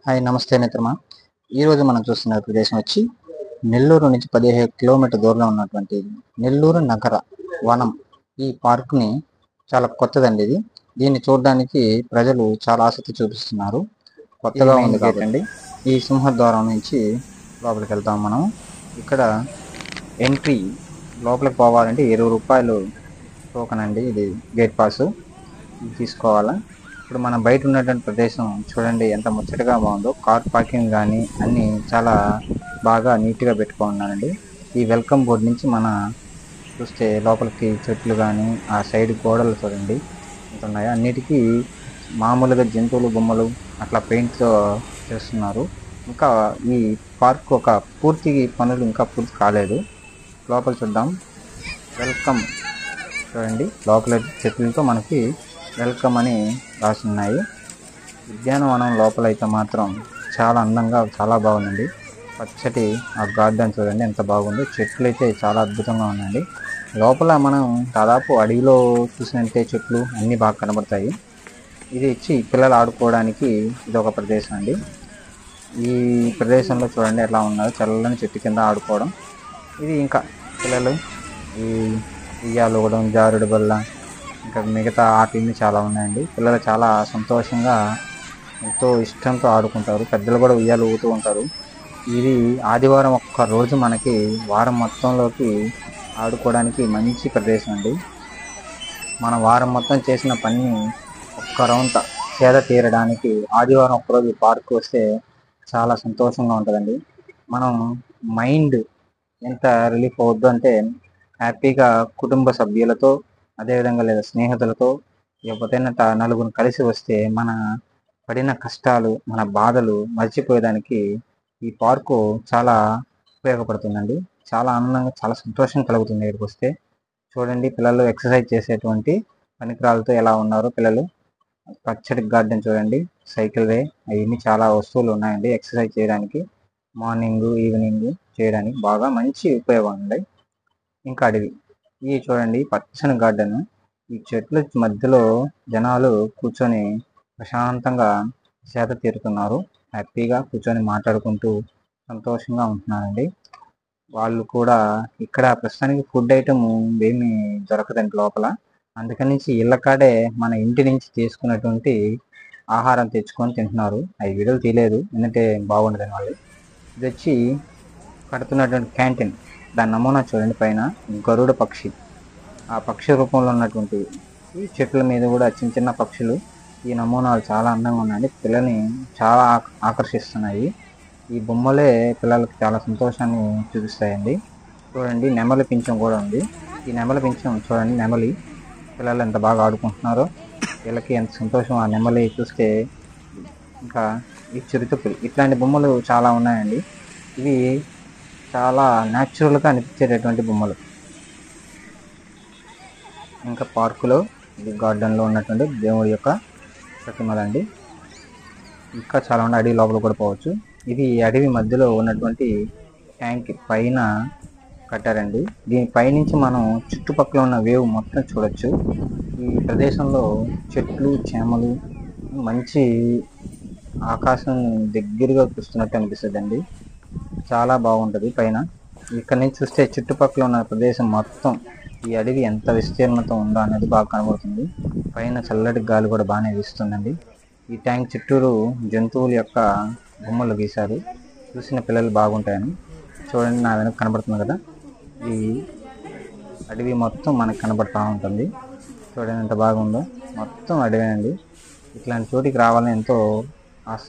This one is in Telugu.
హాయ్ నమస్తే మిత్రమా. ఈరోజు మనం చూస్తున్న ప్రదేశం వచ్చి నెల్లూరు నుంచి 15 కిలోమీటర్ దూరంలో ఉన్నటువంటి నెల్లూరు నగర వనం. ఈ పార్క్ని చాలా కొత్తదండి ఇది. దీన్ని చూడడానికి ప్రజలు చాలా ఆసక్తి చూపిస్తున్నారు. కొత్తగా ఉంది కాబట్టి ఈ సింహద్వారం నుంచి లోపలికి వెళ్తాం మనం. ఇక్కడ ఎంట్రీ లోపలికి పోవాలంటే 20 రూపాయలు టోకెన్ అండి. ఇది గేట్ పాస్ తీసుకోవాలా. ఇప్పుడు మనం బయట ఉన్నటువంటి ప్రదేశం చూడండి ఎంత ముచ్చటగా బాగుందో. కార్ పార్కింగ్ కానీ అన్నీ చాలా బాగా నీట్గా పెట్టుకున్నానండి. ఈ వెల్కమ్ బోర్డు నుంచి మన చూస్తే లోపలికి చెట్లు కానీ ఆ సైడ్ గోడలు చూడండి ఎంత ఉన్నాయో. అన్నిటికీ మామూలుగా జంతువులు బొమ్మలు అట్లా పెయింట్తో చేస్తున్నారు. ఇంకా ఈ పార్క్ ఒక పూర్తి పనులు ఇంకా పూర్తి కాలేదు. లోపల చూద్దాం. వెల్కమ్ చూడండి, లోపల చెట్లతో మనకి వెల్కమ్ అని రాసున్నాయి. ఉద్యానవనం లోపల అయితే మాత్రం చాలా అందంగా చాలా బాగుందండి. పచ్చటి ఆ గార్డెన్ చూడండి ఎంత బాగుందో. చెట్లు అయితే చాలా అద్భుతంగా ఉన్నాయండి. లోపల మనం దాదాపు అడవిలో చూసినట్టే చెట్లు అన్నీ బాగా కనబడతాయి. ఇది వచ్చి పిల్లలు ఆడుకోవడానికి ఇది ఒక ప్రదేశం అండి. ఈ ప్రదేశంలో చూడండి ఎట్లా ఉన్నారో, చల్లని చెట్టు కింద ఆడుకోవడం. ఇది ఇంకా పిల్లలు ఈ ఉయ్యాలు ఊగడం, జారుడు బల్ల, ఇంకా మిగతా ఆటలు చాలా ఉన్నాయండి. పిల్లలు చాలా సంతోషంగా ఎంతో ఇష్టంతో ఆడుకుంటారు. పెద్దలు కూడా ఉయ్యాలు ఊగుతూ ఉంటారు. ఇది ఆదివారం ఒక్క రోజు మనకి వారం మొత్తంలోకి ఆడుకోవడానికి మంచి ప్రదేశం అండి. మనం వారం మొత్తం చేసిన పని ఒక్క రౌండ్ సేద తీరడానికి ఆదివారం ఒక్కరోజు పార్క్ వస్తే చాలా సంతోషంగా ఉంటుందండి. మనం మైండ్ ఎంత రిలీఫ్ అవుద్దు అంటే హ్యాపీగా కుటుంబ సభ్యులతో అదేవిధంగా లేదా స్నేహితులతో ఎవరైనా నలుగురు కలిసి వస్తే మన పడిన కష్టాలు మన బాధలు మర్చిపోయేదానికి ఈ పార్కు చాలా ఉపయోగపడుతుందండి. చాలా ఆనందంగా చాలా సంతోషం కలుగుతుంది ఇక్కడికి వస్తే. చూడండి పిల్లలు ఎక్సర్సైజ్ చేసేటువంటి పనికిరాలతో ఎలా ఉన్నారో పిల్లలు. పచ్చడి గార్డెన్ చూడండి, సైకిల్ వే, అవన్నీ చాలా వస్తువులు ఉన్నాయండి ఎక్సర్సైజ్ చేయడానికి. మార్నింగ్ ఈవినింగ్ చేయడానికి బాగా మంచి ఉపయోగం ఉంది. ఇంకా అడవి ఈ చూడండి పచ్చని గార్డెన్. ఈ చెట్ల మధ్యలో జనాలు కూర్చొని ప్రశాంతంగా సేద తీరుతున్నారు. హ్యాపీగా కూర్చొని మాట్లాడుకుంటూ సంతోషంగా ఉంటున్నారండి. వాళ్ళు కూడా ఇక్కడ ప్రస్తుతానికి ఫుడ్ ఐటమ్ ఏమి దొరకదండి లోపల. అందుకని ఇళ్ళ కాడే మన ఇంటి నుంచి తీసుకున్నటువంటి ఆహారం తెచ్చుకొని తింటున్నారు. అవి వీడియోలు తీయలేదు ఎందుకంటే బాగుండదని వాళ్ళు. ఇది వచ్చి కడుతున్నటువంటి క్యాంటీన్. దాని నమూనా చూడండి, పైన గరుడ పక్షి, ఆ పక్షి రూపంలో ఉన్నటువంటి ఈ చెట్ల మీద కూడా చిన్న చిన్న పక్షులు. ఈ నమూనాలు చాలా అందంగా ఉన్నాయండి. పిల్లల్ని చాలా ఆకర్షిస్తున్నాయి. ఈ బొమ్మలే పిల్లలకు చాలా సంతోషాన్ని చూపిస్తాయండి. చూడండి నెమలి పింఛం కూడా ఉంది. ఈ నెమలి పింఛం చూడండి, నెమలి పిల్లలు ఎంత బాగా ఆడుకుంటున్నారో. వీళ్ళకి ఎంత సంతోషం ఆ నెమలి చూస్తే. ఇంకా ఈ చిరుతపులి, ఇట్లాంటి బొమ్మలు చాలా ఉన్నాయండి. ఇవి చాలా న్యాచురల్గా అనిపించేటటువంటి బొమ్మలు. ఇంకా పార్కులో ఇది గార్డెన్లో ఉన్నటువంటి దేవుడి యొక్క ప్రతిమలండి. ఇంకా చాలా ఉన్నాయి. అడవి లోపల కూడా పోవచ్చు. ఇది అడవి మధ్యలో ఉన్నటువంటి ట్యాంక్ పైన కట్టారండి. దీని పైనుంచి మనం చుట్టుపక్కల ఉన్న వేవ్ మొత్తం చూడొచ్చు. ఈ ప్రదేశంలో చెట్లు చేమలు మంచి ఆకాశం దగ్గరగా చూస్తున్నట్టు అనిపిస్తుంది అండి. చాలా బాగుంటుంది పైన. ఇక్కడ నుంచి చూస్తే చుట్టుపక్కల ఉన్న ప్రదేశం మొత్తం ఈ అడవి ఎంత విస్తీర్ణత ఉందో అనేది బాగా కనబడుతుంది. పైన చల్లటి గాలి కూడా బాగానే వీస్తుందండి. ఈ ట్యాంక్ చుట్టూరు జంతువుల యొక్క బొమ్మలు గీశారు. చూసిన పిల్లలు బాగుంటాయని. చూడండి నా వెనక కనబడుతుంది కదా, ఈ అడవి మొత్తం మనకు కనబడుతూ ఉంటుంది. చూడండి ఎంత బాగుందో. మొత్తం అడవేనండి. ఇట్లాంటి చోటికి రావాలని ఎంతో ఆశ.